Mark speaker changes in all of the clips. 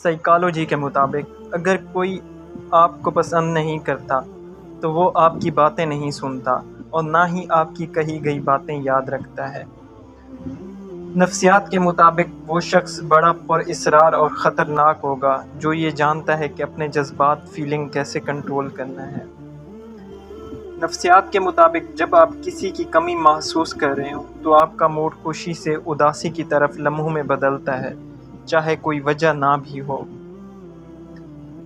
Speaker 1: Psychology کے مطابق اگر کوئی آپ کو پسند نہیں کرتا تو وہ آپ کی باتیں نہیں سنتا اور نہ ہی آپ کی کہی گئی باتیں یاد رکھتا ہے۔ نفسیات کے مطابق وہ شخص بڑا پر اصرار اور خطرناک ہوگا جو یہ جانتا ہے کہ اپنے جذبات فیلنگ کیسے کنٹرول کرنا ہے۔ نفسیات کے مطابق جب آپ کسی کی کمی محسوس کر رہے ہوں تو آپ کا موڈ خوشی سے اداسی کی طرف لمحوں میں بدلتا ہے، چاہے کوئی وجہ نہ بھی ہو۔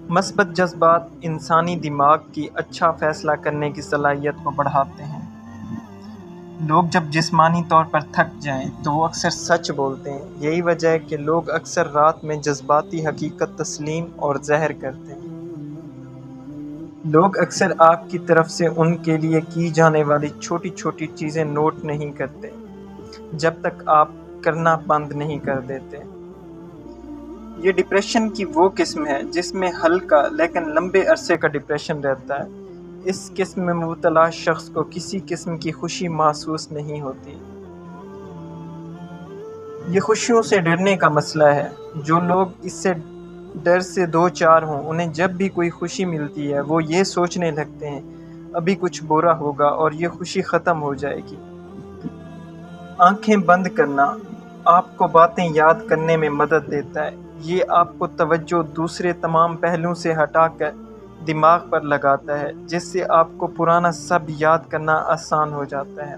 Speaker 1: مثبت جذبات انسانی دماغ کی اچھا فیصلہ کرنے کی صلاحیت کو بڑھاتے ہیں۔ لوگ جب جسمانی طور پر تھک جائیں تو وہ اکثر سچ بولتے ہیں۔ یہی وجہ ہے کہ لوگ اکثر رات میں جذباتی حقیقت تسلیم اور ظاہر کرتے ہیں۔ لوگ اکثر آپ کی طرف سے ان کے لیے کی جانے والی چھوٹی چھوٹی چیزیں نوٹ نہیں کرتے جب تک آپ کرنا بند نہیں کر دیتے۔ یہ ڈپریشن کی وہ قسم ہے جس میں ہلکا لیکن لمبے عرصے کا ڈپریشن رہتا ہے۔ اس قسم میں مبتلا شخص کو کسی قسم کی خوشی محسوس نہیں ہوتی۔ یہ خوشیوں سے ڈرنے کا مسئلہ ہے۔ جو لوگ اس سے ڈر سے دو چار ہوں انہیں جب بھی کوئی خوشی ملتی ہے وہ یہ سوچنے لگتے ہیں ابھی کچھ برا ہوگا اور یہ خوشی ختم ہو جائے گی۔ آنکھیں بند کرنا آپ کو باتیں یاد کرنے میں مدد دیتا ہے۔ یہ آپ کو توجہ دوسرے تمام پہلوؤں سے ہٹا کر دماغ پر لگاتا ہے جس سے آپ کو پرانا سب یاد کرنا آسان ہو جاتا ہے۔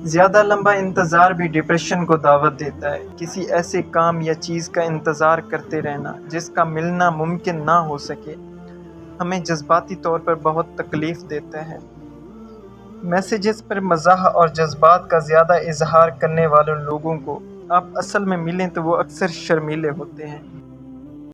Speaker 1: زیادہ لمبا انتظار بھی ڈپریشن کو دعوت دیتا ہے۔ کسی ایسے کام یا چیز کا انتظار کرتے رہنا جس کا ملنا ممکن نہ ہو سکے ہمیں جذباتی طور پر بہت تکلیف دیتا ہے۔ میسیجز پر مزاح اور جذبات کا زیادہ اظہار کرنے والے لوگوں کو آپ اصل میں ملیں تو وہ اکثر شرمیلے ہوتے ہیں۔